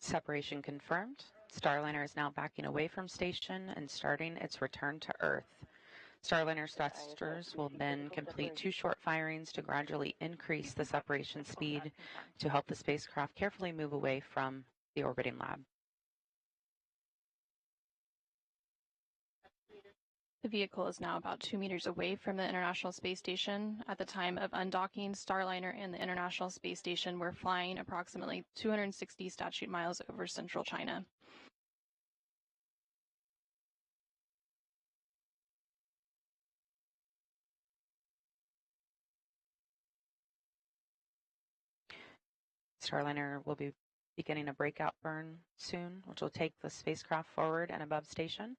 Separation confirmed. Starliner is now backing away from station and starting its return to Earth. Starliner thrusters will then complete 2 short firings to gradually increase the separation speed to help the spacecraft carefully move away from the orbiting lab. The vehicle is now about 2 meters away from the International Space Station. At the time of undocking, Starliner and the International Space Station were flying approximately 260 statute miles over central China. Starliner will be beginning a breakout burn soon, which will take the spacecraft forward and above station.